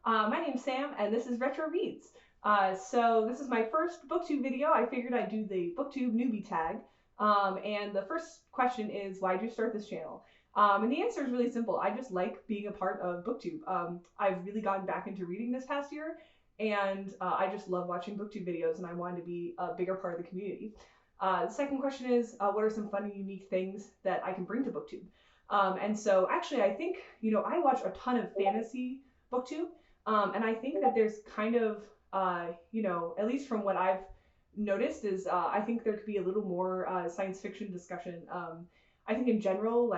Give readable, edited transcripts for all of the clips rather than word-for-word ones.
My name's Sam, and this is Retroreads. So this is my first Booktube video. I figured I'd do the Booktube Newbie tag. And the first question is, why did you start this channel? And the answer is really simple. I just like being a part of Booktube. I've really gotten back into reading this past year, and I just love watching Booktube videos, and I wanted to be a bigger part of the community. The second question is, what are some fun and unique things that I can bring to Booktube? And so actually, I think, I watch a ton of fantasy Booktube. And I think that there's kind of, at least from what I've noticed, is I think there could be a little more science fiction discussion. I think in general,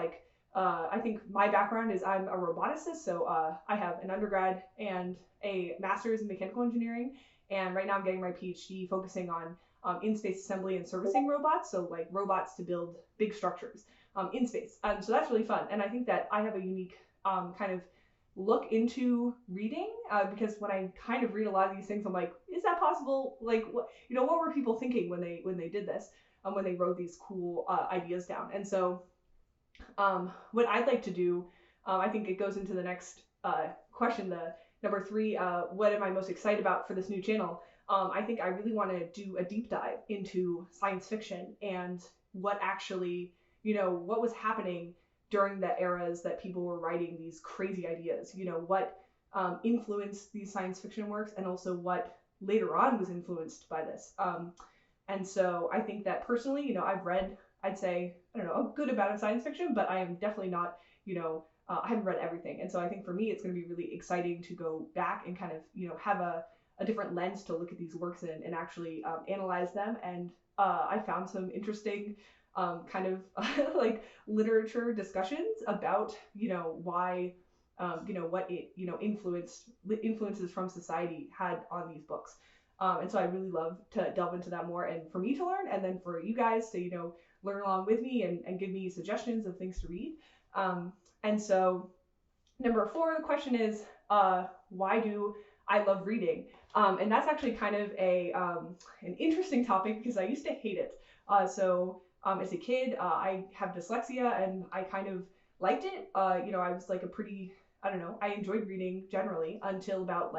I think my background is I'm a roboticist, so I have an undergrad and a master's in mechanical engineering, and right now I'm getting my PhD focusing on in-space assembly and servicing robots, so like robots to build big structures in space. So that's really fun, and I think that I have a unique kind of look into reading because when I kind of read a lot of these things, I'm like, is that possible? Like, what were people thinking when they did this? When they wrote these cool ideas down. And so, what I'd like to do, I think it goes into the next question, the number 3. What am I most excited about for this new channel? I think I really want to do a deep dive into science fiction and what actually, what was happening during the eras that people were writing these crazy ideas. What influenced these science fiction works, and also what later on was influenced by this. And so I think that personally, I've read, I'd say, I don't know, a good amount of science fiction, but I am definitely not, I haven't read everything. And so I think for me, it's going to be really exciting to go back and kind of, have a different lens to look at these works in and actually analyze them. And I found some interesting kind of like literature discussions about, why, what it, influences from society had on these books. And so I really love to delve into that more, and for me to learn, and then for you guys to, learn along with me and give me suggestions of things to read. And so number 4, the question is, why do I love reading? And that's actually kind of an interesting topic because I used to hate it. As a kid, I have dyslexia, and I kind of liked it. I was like I don't know, I enjoyed reading generally until about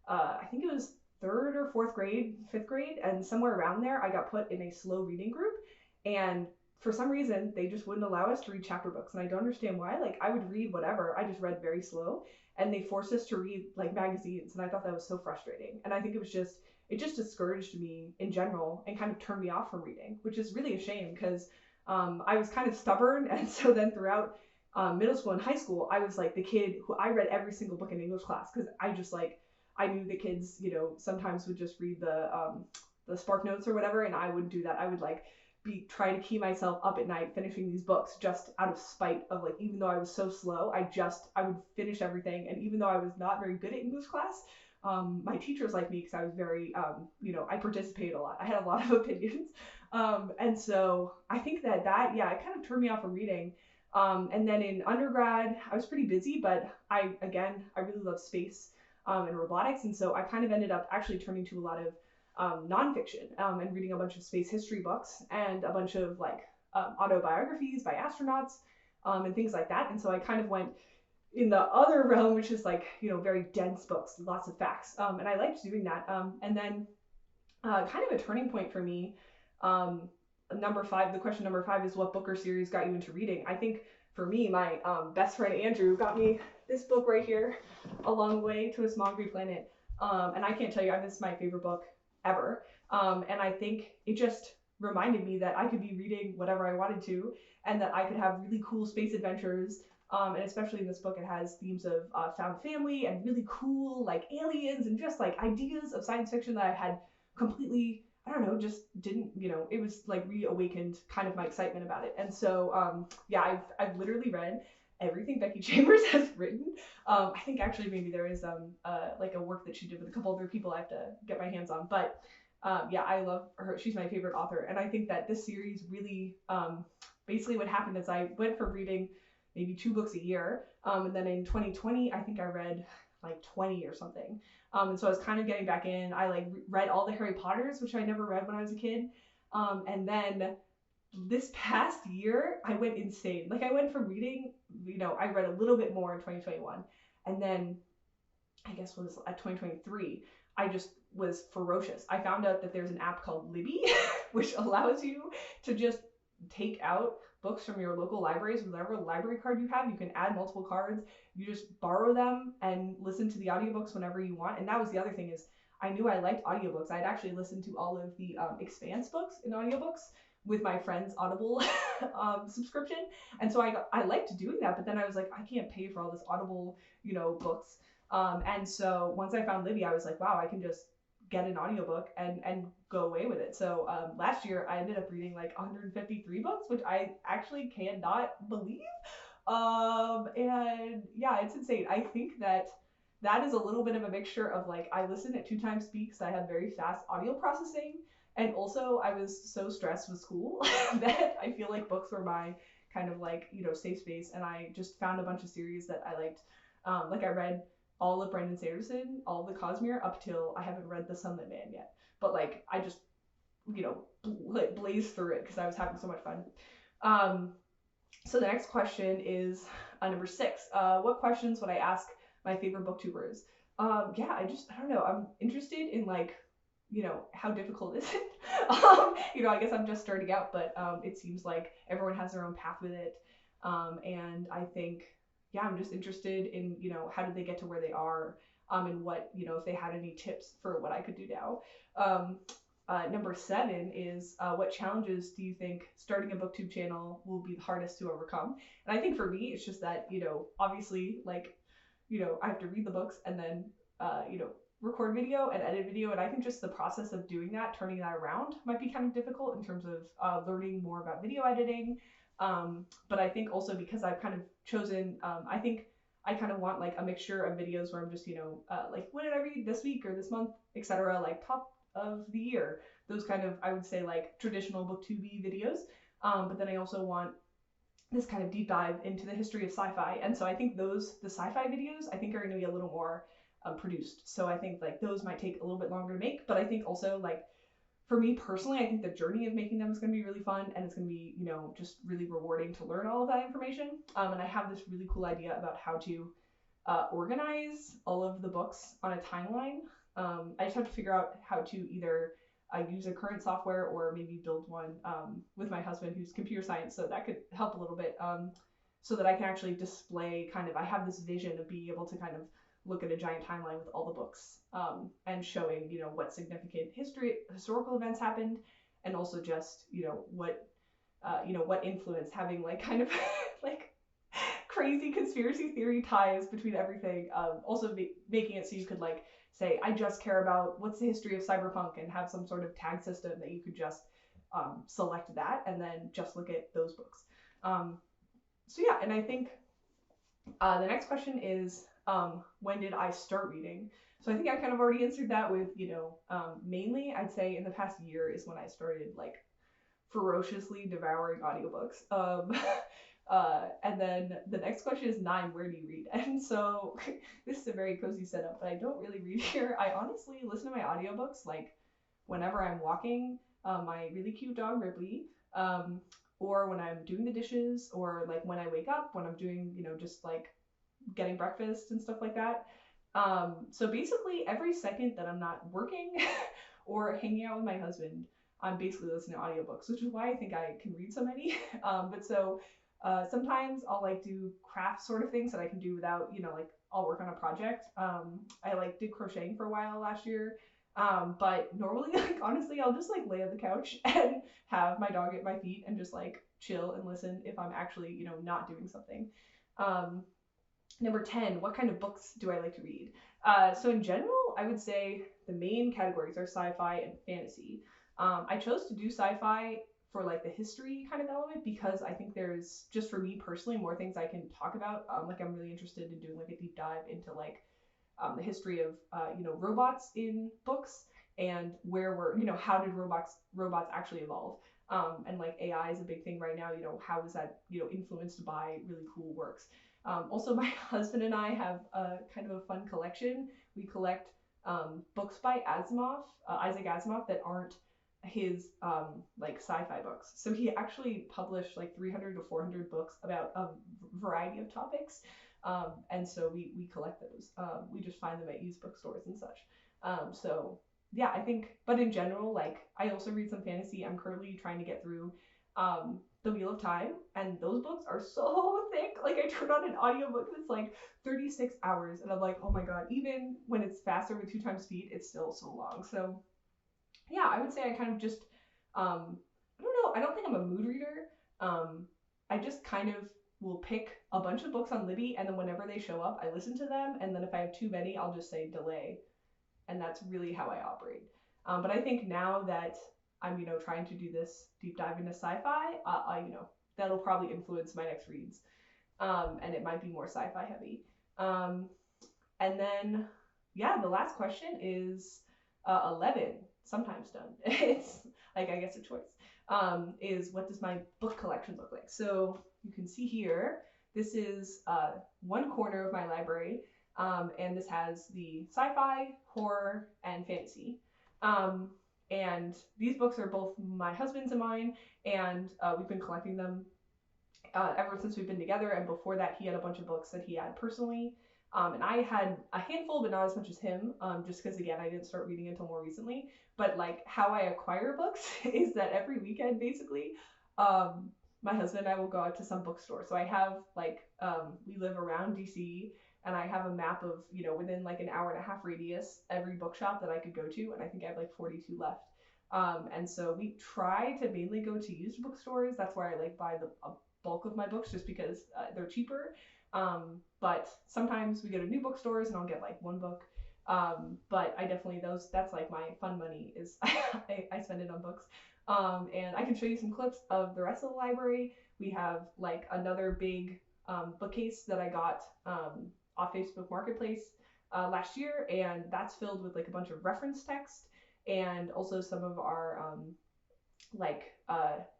I think it was 3rd or 4th grade, 5th grade, and somewhere around there, I got put in a slow reading group, and for some reason, they just wouldn't allow us to read chapter books, and I don't understand why. Like, I would read whatever, I just read very slow, and they forced us to read like magazines, and I thought that was so frustrating. And I think it just discouraged me in general and kind of turned me off from reading, which is really a shame because I was kind of stubborn, and so then throughout middle school and high school, I was like the kid who I read every single book in English class because I knew the kids, sometimes would just read the Spark Notes or whatever, and I wouldn't do that. I would be trying to keep myself up at night finishing these books just out of spite of even though I was so slow, I would finish everything. And even though I was not very good at English class, my teachers liked me because I was very, I participated a lot. I had a lot of opinions. And so I think that yeah, it kind of turned me off from reading. And then in undergrad, I was pretty busy, but I really love space and robotics. And so I kind of ended up actually turning to a lot of nonfiction and reading a bunch of space history books and a bunch of autobiographies by astronauts and things like that. And so I kind of went in the other realm, which is very dense books, lots of facts. And I liked doing that. And then kind of a turning point for me, number 5, the question number 5 is, what book or series got you into reading? I think for me, my best friend Andrew got me this book right here, A Long Way to a Small Green Planet. And I can't tell you, this is my favorite book ever. And I think it just reminded me that I could be reading whatever I wanted to, and that I could have really cool space adventures. And especially in this book, it has themes of found family and really cool aliens and just ideas of science fiction that I had completely, I don't know, just didn't, it was reawakened kind of my excitement about it. And so, yeah, I've literally read everything Becky Chambers has written. I think actually maybe there is a work that she did with a couple other people I have to get my hands on. But yeah, I love her. She's my favorite author. And I think that this series really, basically what happened is I went from reading maybe 2 books a year. And then in 2020, I think I read 20 or something. And so I was kind of getting back in. I read all the Harry Potters, which I never read when I was a kid. And then this past year, I went insane. I went from reading, I read a little bit more in 2021. And then I guess was at 2023, I just was ferocious. I found out that there's an app called Libby, which allows you to just take out books from your local libraries with whatever library card you have. You can add multiple cards. You just borrow them and listen to the audiobooks whenever you want. And that was the other thing is I knew I liked audiobooks. I'd actually listened to all of the Expanse books in audiobooks with my friend's Audible subscription. And so I liked doing that, but then I was like, I can't pay for all this Audible, books. And so once I found Libby, I was like, wow, I can just get an audiobook and go away with it. So last year I ended up reading like 153 books, which I actually cannot believe. And yeah, it's insane. I think that is a little bit of a mixture of like I listen at 2 times speed because I have very fast audio processing, and also I was so stressed with school that I feel like books were my kind of like safe space, and I just found a bunch of series that I liked. Like I read all of Brandon Sanderson, all of the Cosmere, up till I haven't read The Sunlit Man yet. But like I just blazed through it because I was having so much fun. So the next question is number 6. What questions would I ask my favorite booktubers? Yeah, I don't know. I'm interested in like, how difficult is it? I guess I'm just starting out, but it seems like everyone has their own path with it. And I think, yeah, I'm just interested in, how did they get to where they are? And what, if they had any tips for what I could do now. Number 7 is what challenges do you think starting a booktube channel will be the hardest to overcome? And I think for me, it's just that, obviously, like, I have to read the books and then, record video and edit video. And I think just the process of doing that, turning that around might be kind of difficult in terms of learning more about video editing. But I think also because I've kind of chosen, I think I kind of want like a mixture of videos where I'm just, like what did I read this week or this month, etc. Like top of the year, those kind of, I would say like traditional booktube videos. But then I also want this kind of deep dive into the history of sci-fi. And so I think the sci-fi videos, I think are going to be a little more produced. So I think like those might take a little bit longer to make, but I think also like for me personally, I think the journey of making them is going to be really fun, and it's going to be, just really rewarding to learn all of that information. And I have this really cool idea about how to organize all of the books on a timeline. I just have to figure out how to either use a current software or maybe build one with my husband who's computer science, so that could help a little bit, so that I can actually display kind of, I have this vision of being able to kind of look at a giant timeline with all the books and showing, what significant historical events happened, and also just, what influence having like kind of like crazy conspiracy theory ties between everything. Also making it so you could like say, I just care about what's the history of cyberpunk, and have some sort of tag system that you could just select that and then just look at those books. So yeah, and I think the next question is, when did I start reading? So I think I kind of already answered that with, mainly I'd say in the past year is when I started like ferociously devouring audiobooks. And then the next question is 9, where do you read? And so this is a very cozy setup, but I don't really read here. I honestly listen to my audiobooks like whenever I'm walking my really cute dog Ripley, or when I'm doing the dishes, or like when I wake up, when I'm doing, just like getting breakfast and stuff like that. So basically every second that I'm not working or hanging out with my husband, I'm basically listening to audiobooks, which is why I think I can read so many. But so sometimes I'll like do craft sort of things that I can do without, like I'll work on a project. I like did crocheting for a while last year. But normally, like honestly, I'll just like lay on the couch and have my dog at my feet and just like chill and listen if I'm actually, not doing something. Number 10, what kind of books do I like to read? So in general, I would say the main categories are sci-fi and fantasy. I chose to do sci-fi for like the history kind of element because I think there's, just for me personally, more things I can talk about. Like I'm really interested in doing like a deep dive into like the history of robots in books, and how did robots actually evolve? And like AI is a big thing right now. How is that influenced by really cool works? Also, my husband and I have a kind of a fun collection. We collect books by Isaac Asimov, that aren't his like sci-fi books. So he actually published like 300 to 400 books about a variety of topics. And so we collect those. We just find them at used bookstores and such. So yeah, I think, but in general, like I also read some fantasy. I'm currently trying to get through The Wheel of Time, and those books are so thick. Like I turned on an audiobook that's like 36 hours, and I'm like, oh my god, even when it's faster with 2 times speed, it's still so long. So yeah, I would say I kind of just I don't know, I don't think I'm a mood reader. I just kind of will pick a bunch of books on Libby, and then whenever they show up, I listen to them, and then if I have too many, I'll just say delay, and that's really how I operate. But I think now that I'm, trying to do this deep dive into sci-fi, that'll probably influence my next reads, and it might be more sci-fi heavy. And then, yeah, the last question is 11, sometimes done. It's like, I guess a choice. Is what does my book collection look like? So you can see here, this is one corner of my library, and this has the sci-fi, horror, and fantasy. And these books are both my husband's and mine, and we've been collecting them ever since we've been together. And before that, he had a bunch of books that he had personally. And I had a handful, but not as much as him, just because, again, I didn't start reading until more recently. But, like, how I acquire books is that every weekend, basically, my husband and I will go out to some bookstore. So I have, like, we live around DC, and I have a map of, within, like, an hour and a half radius, every bookshop that I could go to, and I think I have, like, 42 left. And so we try to mainly go to used bookstores. That's where I, like, buy the bulk of my books, just because they're cheaper. But sometimes we go to new bookstores and I'll get like one book. But I definitely, that's like my fun money is I spend it on books. And I can show you some clips of the rest of the library. We have like another big bookcase that I got off Facebook Marketplace last year, and that's filled with like a bunch of reference text and also some of our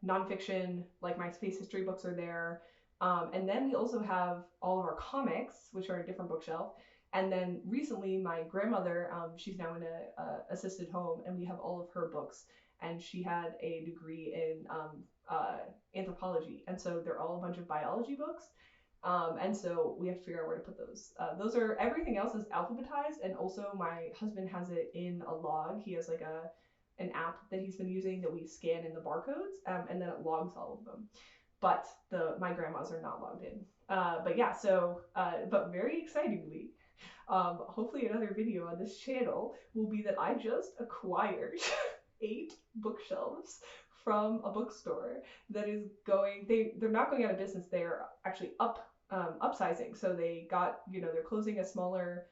nonfiction, like my space history books are there. And then we also have all of our comics, which are a different bookshelf. And then recently, my grandmother, she's now in a assisted home, and we have all of her books. And she had a degree in anthropology, and so they're all a bunch of biology books. And so we have to figure out where to put those. Everything else is alphabetized, and also my husband has it in a log. He has like an app that he's been using that we scan in the barcodes, and then it logs all of them. But my grandmas are not logged in. But yeah, so, but very excitingly, hopefully another video on this channel will be that I just acquired 8 bookshelves from a bookstore that is they're not going out of business. They're actually upsizing. So they got, they're closing a smaller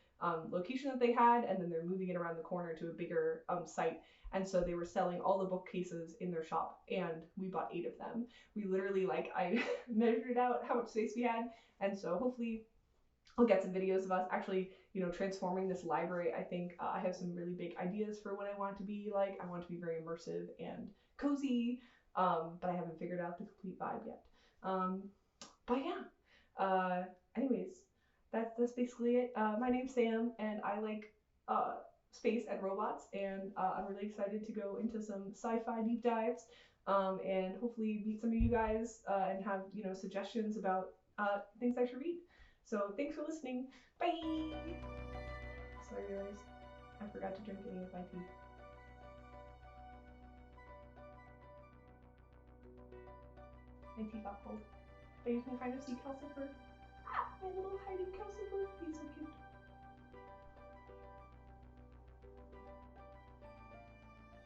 location that they had, and then they're moving it around the corner to a bigger site. And so they were selling all the bookcases in their shop, and we bought 8 of them. We literally, I measured out how much space we had, and so hopefully I'll get some videos of us actually, transforming this library. I think I have some really big ideas for what I want it to be like. I want it to be very immersive and cozy, but I haven't figured out the complete vibe yet. But yeah, anyways, that's basically it. My name's Sam, and I like space and robots, and I'm really excited to go into some sci-fi deep dives, and hopefully meet some of you guys and have suggestions about things I should read. So thanks for listening. Bye. So I realized I forgot to drink any of my tea. My tea got cold, but you can kind of see Calcifer. Ah, my little hiding Calcifer. He's so cute.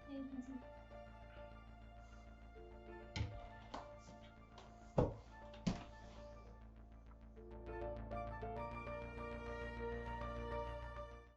And you can see